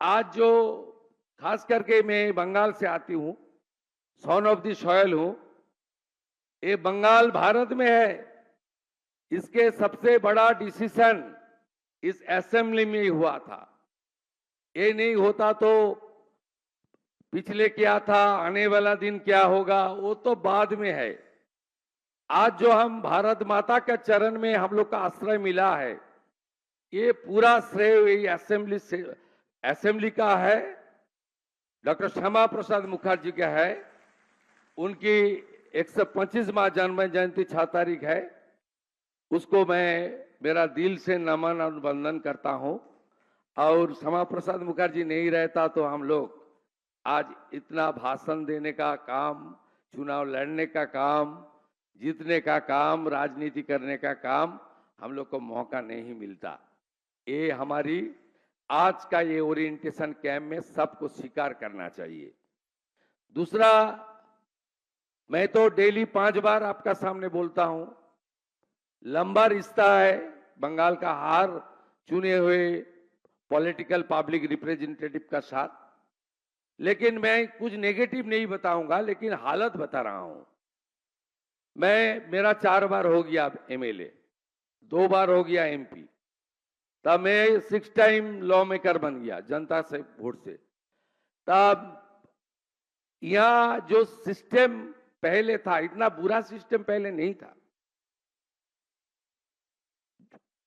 आज जो खास करके मैं बंगाल से आती हूं, सन ऑफ द सॉयल हूं। ये बंगाल भारत में है। इसके सबसे बड़ा डिसीजन इस असेंबली में ही हुआ था। ये नहीं होता तो पिछले क्या था, आने वाला दिन क्या होगा, वो तो बाद में है। आज जो हम भारत माता के चरण में हम लोग का आश्रय मिला है, ये पूरा श्रेय असेंबली का है। डॉक्टर श्यामा प्रसाद मुखर्जी का है। उनकी 125वां जन्म जयंती 6 तारीख है। उसको मैं मेरा दिल से नमन और वंदन करता हूं। और श्यामा प्रसाद मुखर्जी नहीं रहता तो हम लोग आज इतना भाषण देने का काम, चुनाव लड़ने का काम, जीतने का काम, राजनीति करने का काम हम लोग को मौका नहीं मिलता। ये हमारी आज का ये ओरिएंटेशन कैंप में सबको स्वीकार करना चाहिए। दूसरा, मैं तो डेली 5 बार आपका सामने बोलता हूं। लंबा रिश्ता है बंगाल का हर चुने हुए पॉलिटिकल पब्लिक रिप्रेजेंटेटिव का साथ। लेकिन मैं कुछ नेगेटिव नहीं बताऊंगा, लेकिन हालत बता रहा हूं। मेरा 4 बार हो गया एमएलए, 2 बार हो गया एमपी, तब मैं 6 टाइम लॉ मेकर बन गया जनता से वोट से। तब यहां जो सिस्टम पहले था, इतना बुरा सिस्टम पहले नहीं था।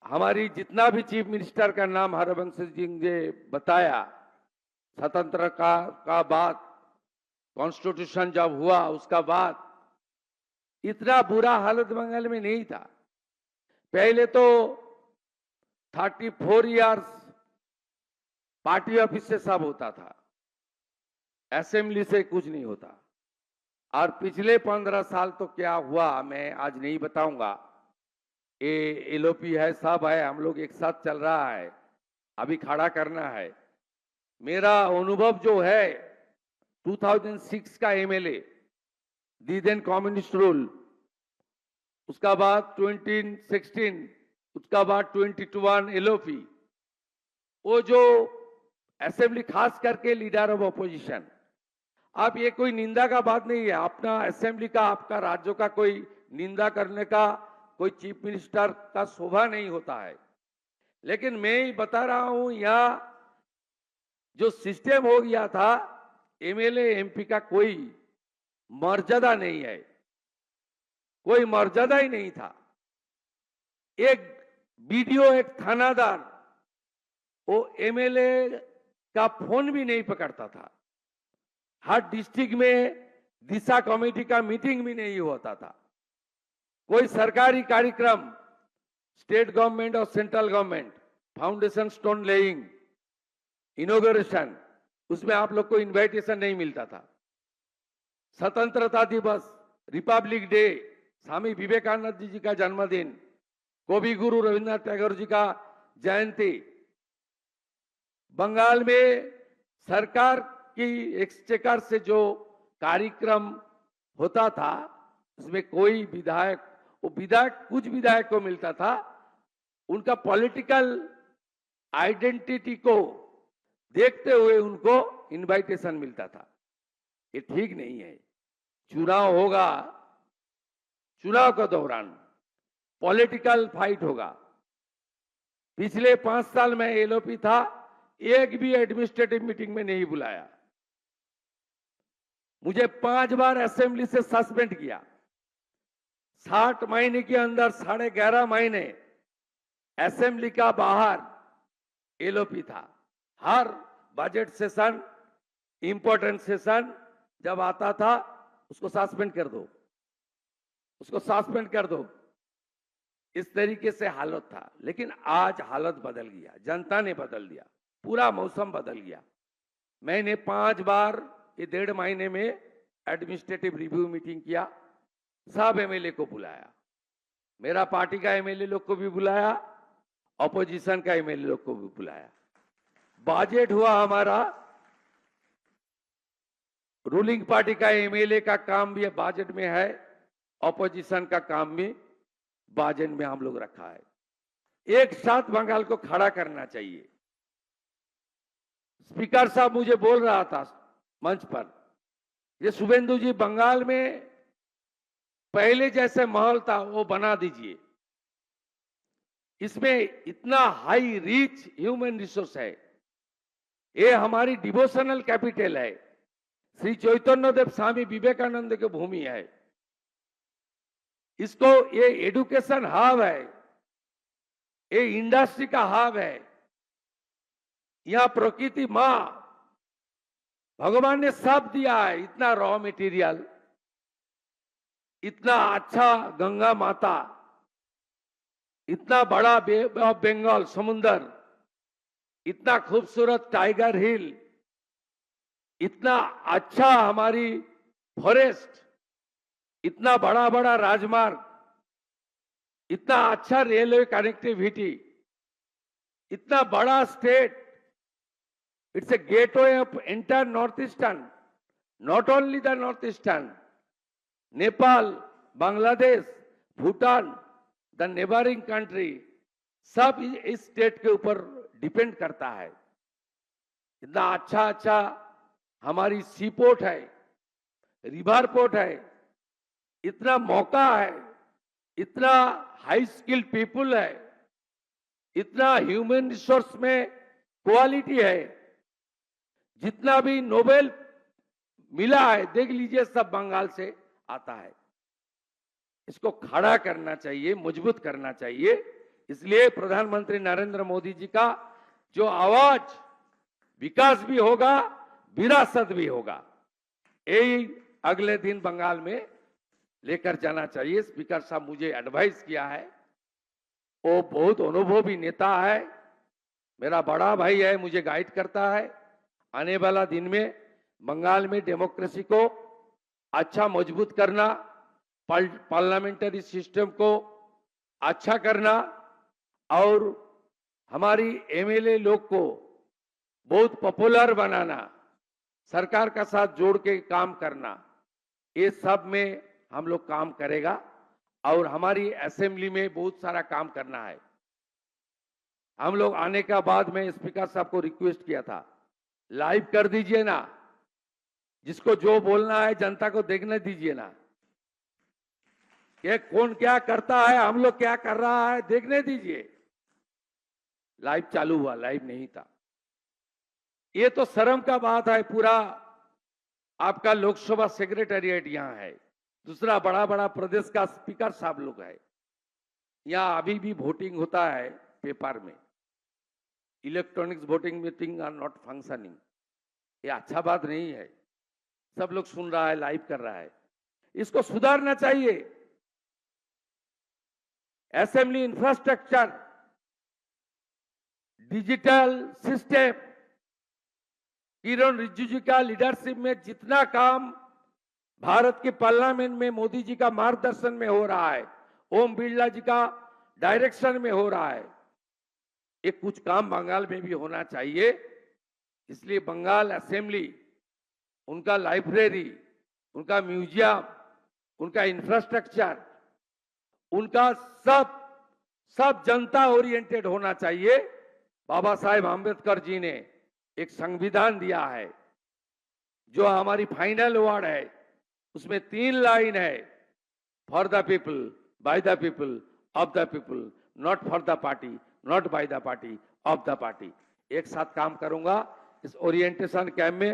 हमारी जितना भी चीफ मिनिस्टर का नाम हरबंश जी ने बताया, स्वतंत्र का बाद कॉन्स्टिट्यूशन जब हुआ उसका बाद इतना बुरा हालत बंगाल में नहीं था। पहले तो 34 इयर्स पार्टी ऑफिस से सब होता था, असेंबली से कुछ नहीं होता। और पिछले 15 साल तो क्या हुआ मैं आज नहीं बताऊंगा। ये एलओपी है, सब है, हम लोग एक साथ चल रहा है, अभी खड़ा करना है। मेरा अनुभव जो है 2006 का एमएलए, दी देन कम्युनिस्ट रूल, उसका बाद 2016, उसका बाद 2021 एलओपी, वो जो असेंबली खास करके लीडर ऑफ अपोजिशन। आप ये कोई निंदा का बात नहीं है, अपना असेंबली का, आपका राज्यों का कोई निंदा करने का कोई चीफ मिनिस्टर का शोभा नहीं होता है। लेकिन मैं बता रहा हूं, यहां जो सिस्टम हो गया था, एमएलए एमपी का कोई मर्यादा नहीं है, कोई मर्यादा ही नहीं था। एक बीडीओ, एक थानादार, वो एमएलए का फोन भी नहीं पकड़ता था। हर डिस्ट्रिक्ट में दिशा कमेटी का मीटिंग भी नहीं होता था। कोई सरकारी कार्यक्रम, स्टेट गवर्नमेंट और central government, foundation stone laying, inauguration, उसमें आप लोग को इनविटेशन नहीं मिलता था। स्वतंत्रता दिवस, रिपब्लिक डे, स्वामी विवेकानंद जी का जन्मदिन, कवि गुरु रविन्द्रनाथ टैगोर जी का जयंती, बंगाल में सरकार की एक्सचेकर से जो कार्यक्रम होता था, उसमें कोई विधायक, कुछ विधायक को मिलता था, उनका पॉलिटिकल आइडेंटिटी को देखते हुए उनको इनविटेशन मिलता था। ये ठीक नहीं है। चुनाव होगा, चुनाव के दौरान पॉलिटिकल फाइट होगा। पिछले 5 साल में एलओपी था, एक भी एडमिनिस्ट्रेटिव मीटिंग में नहीं बुलाया। मुझे 5 बार असेंबली से सस्पेंड किया। 60 महीने के अंदर 11.5 महीने असेंबली का बाहर एलओपी था। हर बजट सेशन, इंपॉर्टेंट सेशन जब आता था, उसको सस्पेंड कर दो, उसको सस्पेंड कर दो। इस तरीके से हालत था। लेकिन आज हालत बदल गया, जनता ने बदल दिया, पूरा मौसम बदल गया। मैंने 5 बार ये 1.5 महीने में एडमिनिस्ट्रेटिव रिव्यू मीटिंग किया, सब एमएलए को बुलाया, मेरा पार्टी का एमएलए लोग को भी बुलाया, ऑपोजिशन का एमएलए लोग को भी बुलाया। बजट हुआ हमारा, रूलिंग पार्टी का एमएलए का काम भी बजट में है, ऑपोजिशन का काम भी बजट में हम लोग रखा है। एक साथ बंगाल को खड़ा करना चाहिए। स्पीकर साहब मुझे बोल रहा था मंच पर, ये शुभेंदु जी बंगाल में पहले जैसे माहौल था वो बना दीजिए। इसमें इतना हाई रीच ह्यूमन रिसोर्स है, ये हमारी डिवोशनल कैपिटल है, श्री चैतन्य देव स्वामी विवेकानंद की भूमि है। इसको ये एडुकेशन हब है, ये इंडस्ट्री का हब है। यहां प्रकृति मां भगवान ने सब दिया है, इतना रॉ मटेरियल, इतना अच्छा गंगा माता, इतना बड़ा बे ऑफ बंगाल समुंदर, इतना खूबसूरत टाइगर हिल, इतना अच्छा हमारी फॉरेस्ट, इतना बड़ा बड़ा राजमार्ग, इतना अच्छा रेलवे कनेक्टिविटी, इतना बड़ा state. It's a gateway of entire north eastern, not only the north eastern, Nepal, Bangladesh, Bhutan, the neighbouring country, सब इस स्टेट के ऊपर डिपेंड करता है। इतना अच्छा अच्छा हमारी सी पोर्ट है, रिवर पोर्ट है, इतना मौका है, इतना हाई स्किल्ड पीपुल है, इतना ह्यूमन रिसोर्स में क्वालिटी है। जितना भी नोबेल मिला है देख लीजिए, सब बंगाल से आता है। इसको खड़ा करना चाहिए, मजबूत करना चाहिए। इसलिए प्रधानमंत्री नरेंद्र मोदी जी का जो आवाज, विकास भी होगा, विरासत भी होगा, यही अगले दिन बंगाल में लेकर जाना चाहिए। स्पीकर साहब मुझे एडवाइस किया है, वो बहुत अनुभवी नेता है, मेरा बड़ा भाई है, मुझे गाइड करता है। आने वाला दिन में बंगाल में डेमोक्रेसी को अच्छा मजबूत करना, पार्लियामेंट्री सिस्टम को अच्छा करना और हमारी एमएलए लोग को बहुत पॉपुलर बनाना, सरकार का साथ जोड़ के काम करना, ये सब में हम लोग काम करेगा। और हमारी असेंबली में बहुत सारा काम करना है। हम लोग आने का बाद में स्पीकर साहब को रिक्वेस्ट किया था, लाइव कर दीजिए ना, जिसको जो बोलना है जनता को देखने दीजिए ना, कि कौन क्या करता है, हम लोग क्या कर रहा है, देखने दीजिए। लाइव चालू हुआ, लाइव नहीं था। ये तो शर्म का बात है। पूरा आपका लोकसभा सेक्रेटेरिएट यहां है, दूसरा बड़ा बड़ा प्रदेश का स्पीकर साहब लोग है, यहां अभी भी वोटिंग होता है पेपर में, इलेक्ट्रॉनिक्स वोटिंग में थिंग आर नॉट फंक्शनिंग। ये अच्छा बात नहीं है। सब लोग सुन रहा है, लाइव कर रहा है, इसको सुधारना चाहिए। असेंबली इंफ्रास्ट्रक्चर, डिजिटल सिस्टम, किरण रिजिजू का लीडरशिप में जितना काम भारत के पार्लियामेंट में मोदी जी का मार्गदर्शन में हो रहा है, ओम बिरला जी का डायरेक्शन में हो रहा है, ये कुछ काम बंगाल में भी होना चाहिए। इसलिए बंगाल असेंबली, उनका लाइब्रेरी, उनका म्यूजियम, उनका इंफ्रास्ट्रक्चर, उनका सब जनता ओरिएंटेड होना चाहिए। बाबा साहेब आंबेडकर जी ने एक संविधान दिया है, जो हमारी फाइनल वर्ड है, उसमें 3 लाइन है, for the people, by the people, of the people, not for the party, not by the party, of the party. एक साथ काम करूंगा इस ओरिएंटेशन कैंप में।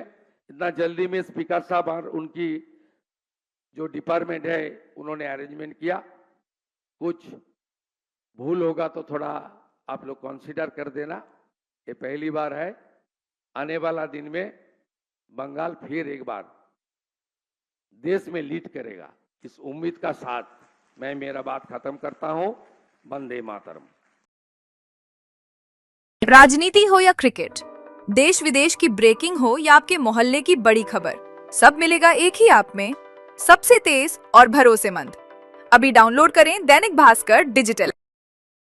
इतना जल्दी में स्पीकर साहब और उनकी जो डिपार्टमेंट है उन्होंने अरेंजमेंट किया। कुछ भूल होगा तो थोड़ा आप लोग कंसीडर कर देना। ये पहली बार है, आने वाला दिन में बंगाल फिर एक बार देश में लीड करेगा, इस उम्मीद का साथ मैं मेरा बात खत्म करता हूं। वंदे मातरम। राजनीति हो या क्रिकेट, देश विदेश की ब्रेकिंग हो या आपके मोहल्ले की बड़ी खबर, सब मिलेगा एक ही ऐप में, सबसे तेज और भरोसेमंद। अभी डाउनलोड करें दैनिक भास्कर डिजिटल।